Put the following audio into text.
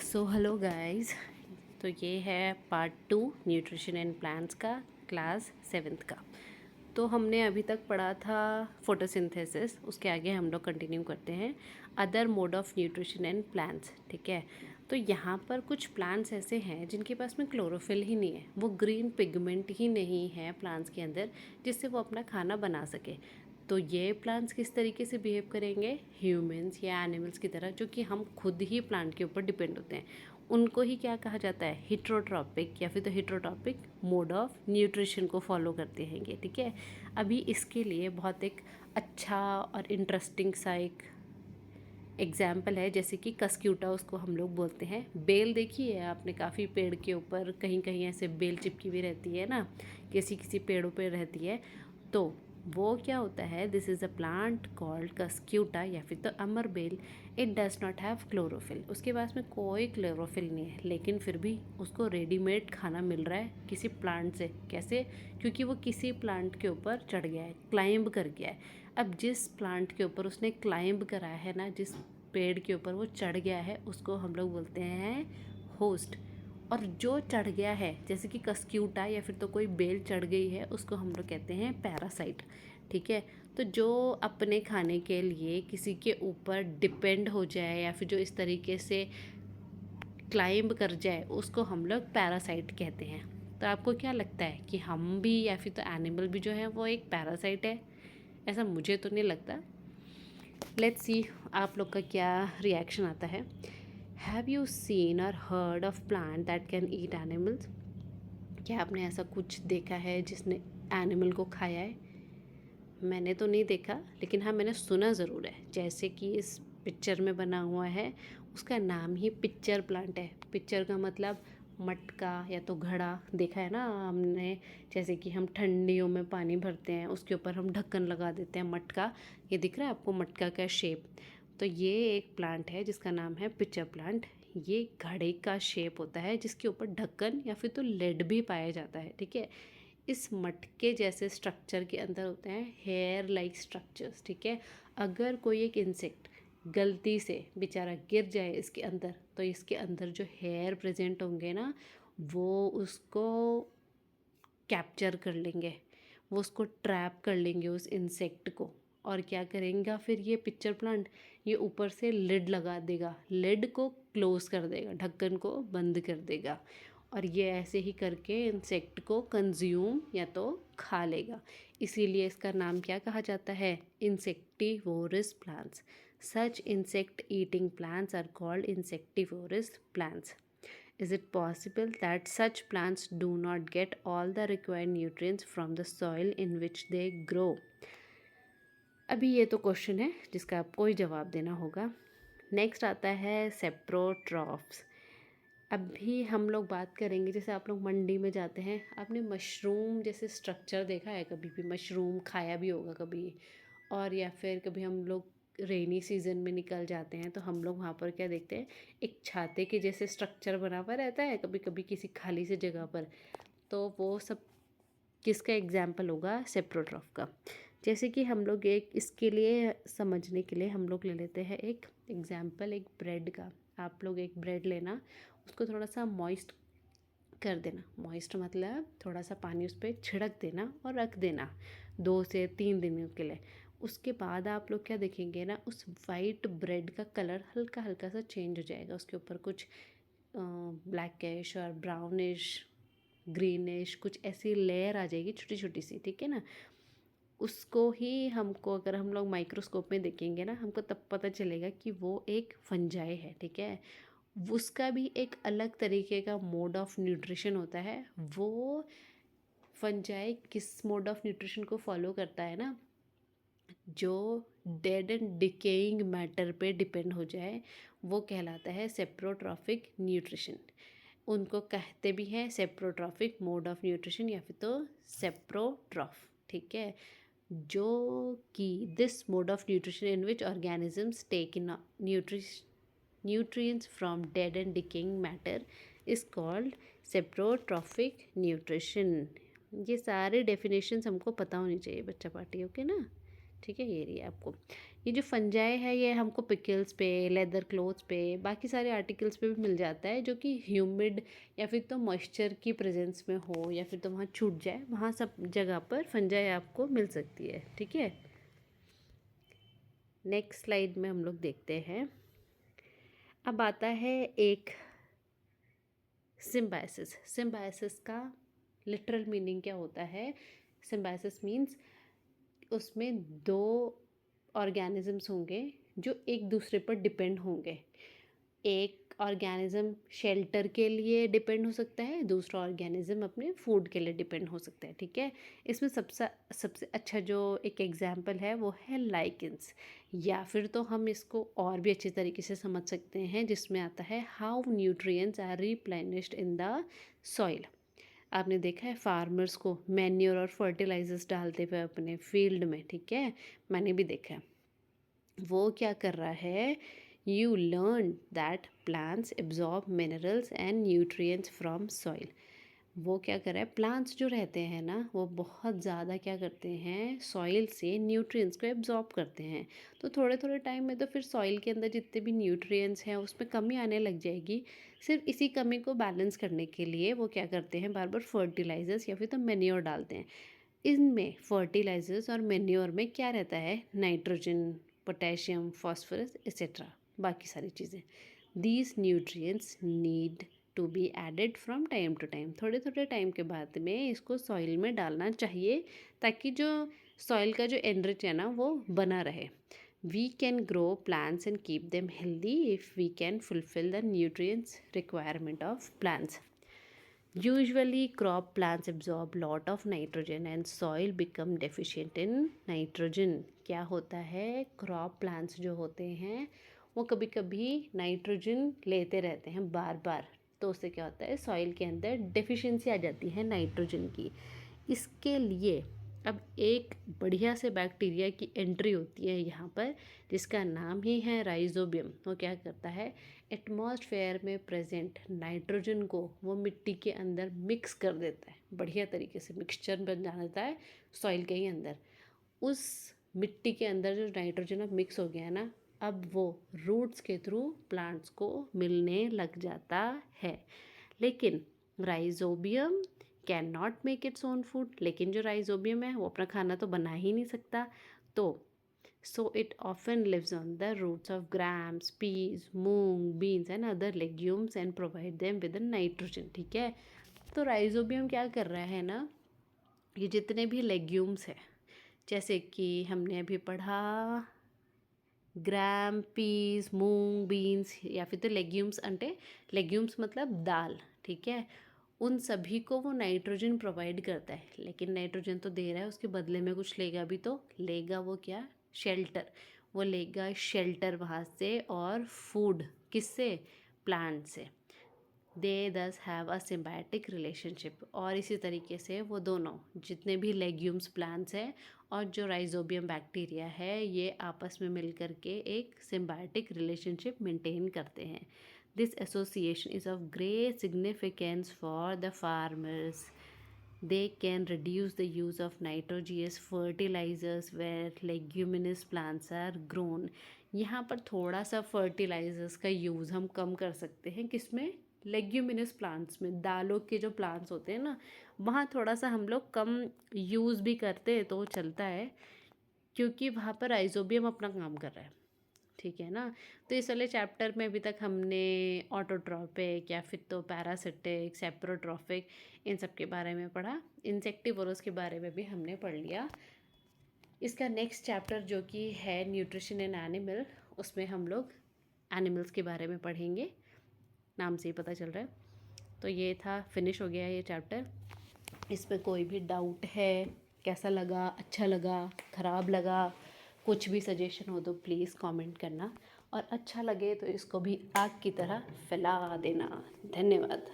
So hello guys. तो ये है पार्ट 2 न्यूट्रिशन एंड प्लांट्स का, क्लास 7th का। तो हमने अभी तक पढ़ा था फोटोसिंथेसिस, उसके आगे हम लोग कंटिन्यू करते हैं other mode of nutrition and plants. ठीक है, तो यहाँ पर कुछ प्लांट्स ऐसे हैं जिनके पास में क्लोरोफिल ही नहीं है, वो ग्रीन पिगमेंट ही नहीं है प्लांट्स के अंदर जिससे वो अपना खाना बना सके। तो ये प्लांट्स किस तरीके से बिहेव करेंगे, ह्यूमंस या एनिमल्स की तरह, जो कि हम खुद ही प्लांट के ऊपर डिपेंड होते हैं। उनको ही क्या कहा जाता है, हिट्रोट्रॉपिक, या फिर तो हिट्रोट्रॉपिक मोड ऑफ न्यूट्रिशन को फॉलो करते हैं ये। ठीक है, अभी इसके लिए बहुत एक अच्छा और इंटरेस्टिंग सा एक एग्जाम्पल है, जैसे कि कस्क्यूटा उसको हम लोग बोलते हैं। बेल देखी है आपने, काफ़ी पेड़ के ऊपर कहीं कहीं ऐसे बेल चिपकी हुई रहती है ना, किसी किसी पेड़ों पे रहती है। तो वो क्या होता है, this is a plant called cuscuta या फिर तो अमर बेल। It does not have chlorophyll, उसके पास में कोई क्लोरोफिल नहीं है, लेकिन फिर भी उसको रेडीमेड खाना मिल रहा है किसी प्लांट से। कैसे? क्योंकि वो किसी प्लांट के ऊपर चढ़ गया है, क्लाइंब कर गया है। अब जिस प्लांट के ऊपर उसने क्लाइंब करा है ना, जिस पेड़ के ऊपर वो चढ़ गया है, उसको हम लोग बोलते हैं होस्ट। और जो चढ़ गया है, जैसे कि कस्क्यूटा या फिर तो कोई बेल चढ़ गई है, उसको हम लोग कहते हैं पैरासाइट। ठीक है, तो जो अपने खाने के लिए किसी के ऊपर डिपेंड हो जाए या फिर जो इस तरीके से क्लाइंब कर जाए, उसको हम लोग पैरासाइट कहते हैं। तो आपको क्या लगता है कि हम भी या फिर तो एनिमल भी जो है वो एक पैरासाइट है? ऐसा मुझे तो नहीं लगता। लेट्स सी आप लोग का क्या रिएक्शन आता है। हैव यू सीन और heard of plant that can eat animals? क्या आपने ऐसा कुछ देखा है जिसने एनिमल को खाया है? मैंने तो नहीं देखा, लेकिन हाँ मैंने सुना ज़रूर है। जैसे कि इस पिक्चर में बना हुआ है, उसका नाम ही पिक्चर प्लांट है। पिक्चर का मतलब मटका या तो घड़ा, देखा है ना हमने, जैसे कि हम ठंडियों में पानी भरते हैं, उसके ऊपर हम ढक्कन लगा देते हैं, मटका। ये दिख रहा है आपको मटका का शेप? तो ये एक प्लांट है जिसका नाम है पिक्चर प्लांट। ये घड़े का शेप होता है जिसके ऊपर ढक्कन या फिर तो लेड भी पाया जाता है। ठीक है, इस मटके जैसे स्ट्रक्चर के अंदर होते हैं हेयर लाइक स्ट्रक्चर्स। ठीक है, अगर कोई एक इंसेक्ट गलती से बेचारा गिर जाए इसके अंदर, तो इसके अंदर जो हेयर प्रेजेंट होंगे ना, वो उसको कैप्चर कर लेंगे, वो उसको ट्रैप कर लेंगे उस इंसेक्ट को। और क्या करेंगे फिर ये पिक्चर प्लांट, ये ऊपर से लिड लगा देगा, लिड को क्लोज कर देगा, ढक्कन को बंद कर देगा, और ये ऐसे ही करके इंसेक्ट को कंज्यूम या तो खा लेगा। इसीलिए इसका नाम क्या कहा जाता है, insectivorous plants. Such insect eating plants are called insectivorous plants. Is it possible that such plants do not get all the required nutrients from the soil in which they grow? अभी ये तो क्वेश्चन है जिसका आपको ही जवाब देना होगा। Next आता है सेप्रोट्रॉफ्स। अभी हम लोग बात करेंगे, जैसे आप लोग मंडी में जाते हैं, आपने मशरूम जैसे स्ट्रक्चर देखा है कभी भी? मशरूम खाया भी होगा कभी। और या फिर कभी हम लोग रेनी सीजन में निकल जाते हैं, तो हम लोग वहाँ पर क्या देखते हैं, एक छाते के जैसे स्ट्रक्चर बना हुआ रहता है कभी कभी किसी खाली सी जगह पर। तो वो सब किसका एग्जाम्पल होगा, सेप्रोट्रॉफ का। जैसे कि हम लोग एक इसके लिए समझने के लिए हम लोग ले लेते हैं एक एग्जाम्पल, एक ब्रेड का। आप लोग एक ब्रेड लेना, उसको थोड़ा सा मॉइस्ट कर देना। मॉइस्ट मतलब थोड़ा सा पानी उस पर छिड़क देना और रख देना 2 से 3 दिन के लिए। उसके बाद आप लोग क्या देखेंगे ना, उस वाइट ब्रेड का कलर हल्का हल्का सा चेंज हो जाएगा, उसके ऊपर कुछ ब्लैकिश और ब्राउनिश ग्रीनिश कुछ ऐसी लेयर आ जाएगी छोटी छोटी सी। ठीक है ना, उसको ही हमको अगर हम लोग माइक्रोस्कोप में देखेंगे ना, हमको तब पता चलेगा कि वो एक फंजाई है। ठीक है, उसका भी एक अलग तरीके का मोड ऑफ न्यूट्रिशन होता है। वो फंजाई किस मोड ऑफ न्यूट्रिशन को फॉलो करता है ना, जो डेड एंड डिकेइंग मैटर पे डिपेंड हो जाए, वो कहलाता है सेप्रोट्रॉफिक न्यूट्रिशन। उनको कहते भी हैं सेप्रोट्रॉफिक मोड ऑफ न्यूट्रिशन या फिर तो सेप्रोट्रॉफ। ठीक है, जो कि this mode of nutrition in which organisms take in nutrients from dead and decaying matter is called saprotrophic nutrition. ये सारे डेफिनेशंस हमको पता होनी चाहिए बच्चा पार्टी, ओके ना? ठीक है, ये रही आपको। ये जो फंजाई है ये हमको पिकल्स पे, लेदर क्लोथ्स पे, बाकी सारे आर्टिकल्स पे भी मिल जाता है जो कि ह्यूमिड या फिर तो मॉइस्चर की प्रेजेंस में हो या फिर तो वहाँ छूट जाए, वहाँ सब जगह पर फंजाई आपको मिल सकती है। ठीक है, नेक्स्ट स्लाइड में हम लोग देखते हैं। अब आता है एक सिम्बायसिस। सिम्बायसिस का लिटरल मीनिंग क्या होता है? सिम्बायसिस मीन्स उसमें दो ऑर्गेनिजम्स होंगे जो एक दूसरे पर डिपेंड होंगे। एक ऑर्गेनिज्म शेल्टर के लिए डिपेंड हो सकता है, दूसरा ऑर्गेनिज्म अपने फूड के लिए डिपेंड हो सकता है। ठीक है, इसमें सबसे सबसे अच्छा जो एक एग्जांपल है वो है लाइकेंस, या फिर तो हम इसको और भी अच्छे तरीके से समझ सकते हैं जिसमें आता है how nutrients are replenished in the soil. आपने देखा है फार्मर्स को मैन्योर और फर्टिलाइजर्स डालते हुए अपने फील्ड में। ठीक है, मैंने भी देखा है। वो क्या कर रहा है, you learn that plants absorb minerals and nutrients from soil. वो क्या कर रहा है, प्लांट्स जो रहते हैं ना वो बहुत ज़्यादा क्या करते हैं, सॉइल से न्यूट्रिएंट्स को एब्जॉर्ब करते हैं। तो थोड़े थोड़े टाइम में तो फिर सॉइल के अंदर जितने भी न्यूट्रिएंट्स हैं उसमें कमी आने लग जाएगी। सिर्फ इसी कमी को बैलेंस करने के लिए वो क्या करते हैं, बार बार फर्टिलाइजर्स या फिर तो मैन्योर डालते हैं। इनमें फर्टिलाइजर्स और मैन्योर में क्या रहता है, नाइट्रोजन, पोटेशियम, फास्फोरस एक्सेट्रा, बाकी सारी चीज़ें। These nutrients need to be added from time to time. थोड़े थोड़े टाइम के बाद में इसको सॉइल में डालना चाहिए ताकि जो सॉइल का जो एनरिच है ना वो बना रहे। We can grow plants and keep them healthy if we can fulfil the nutrients requirement of plants. Usually, crop plants absorb lot of nitrogen and soil become deficient in nitrogen. क्या होता है, crop plants जो होते हैं वो कभी कभी nitrogen लेते रहते हैं बार बार, तो उससे क्या होता है, सॉइल के अंदर डेफिशिएंसी आ जाती है नाइट्रोजन की। इसके लिए अब एक बढ़िया से बैक्टीरिया की एंट्री होती है यहाँ पर, जिसका नाम ही है राइजोबियम। वो क्या करता है, एटमॉस्फेयर में प्रेजेंट नाइट्रोजन को वो मिट्टी के अंदर मिक्स कर देता है, बढ़िया तरीके से मिक्सचर बन जाता है सॉइल के ही अंदर। उस मिट्टी के अंदर जो नाइट्रोजन अब मिक्स हो गया है ना, अब वो रूट्स के थ्रू प्लांट्स को मिलने लग जाता है। लेकिन rhizobium can not make its own food, लेकिन जो राइजोबियम है वो अपना खाना तो बना ही नहीं सकता। तो so it often lives on the roots of grams, peas, moong, beans and other legumes and provide them with nitrogen. ठीक है, तो राइजोबियम क्या कर रहा है ना, ये जितने भी लेग्यूम्स हैं, जैसे कि हमने अभी पढ़ा ग्राम, पीस, मूंग, बीन्स या फिर तो लेग्यूम्स, अंटे लेग्यूम्स मतलब दाल। ठीक है, उन सभी को वो नाइट्रोजन प्रोवाइड करता है, लेकिन नाइट्रोजन तो दे रहा है, उसके बदले में कुछ लेगा भी तो लेगा। वो क्या, शेल्टर। वो लेगा शेल्टर वहाँ से और फूड किससे, प्लांट से। दे दस हैव अ सिम्बायोटिक रिलेशनशिप। और इसी तरीके से वो दोनों जितने भी लेग्यूम्स प्लांट्स हैं और जो राइजोबियम बैक्टीरिया है, ये आपस में मिलकर के एक सिम्बायोटिक रिलेशनशिप मेंटेन करते हैं। This association is of great significance for the farmers. They can reduce the use of nitrogenous fertilizers where leguminous plants are grown. यहाँ पर थोड़ा सा फर्टिलाइजर्स का यूज़ हम कम कर सकते हैं, किसमें, लेग्यूमिनस प्लांट्स में। दालों के जो प्लांट्स होते हैं ना, वहाँ थोड़ा सा हम लोग कम यूज़ भी करते हैं तो चलता है, क्योंकि वहाँ पर राइजोबियम अपना काम कर रहा है। ठीक है ना, तो इस वाले चैप्टर में अभी तक हमने ऑटोट्रॉपिक या फिर तो पैरासिटिक, सेप्रोट्रॉफिक, इन सब के बारे में पढ़ा। इंसेक्टिवोरस के बारे में भी हमने पढ़ लिया। इसका नेक्स्ट चैप्टर जो कि है न्यूट्रिशन इन एनिमल, उसमें हम लोग एनिमल्स के बारे में पढ़ेंगे, नाम से ही पता चल रहा है। तो ये था, फिनिश हो गया ये चैप्टर। इसमें कोई भी डाउट है, कैसा लगा, अच्छा लगा, ख़राब लगा, कुछ भी सजेशन हो तो प्लीज़ कमेंट करना, और अच्छा लगे तो इसको भी आग की तरह फैला देना। धन्यवाद।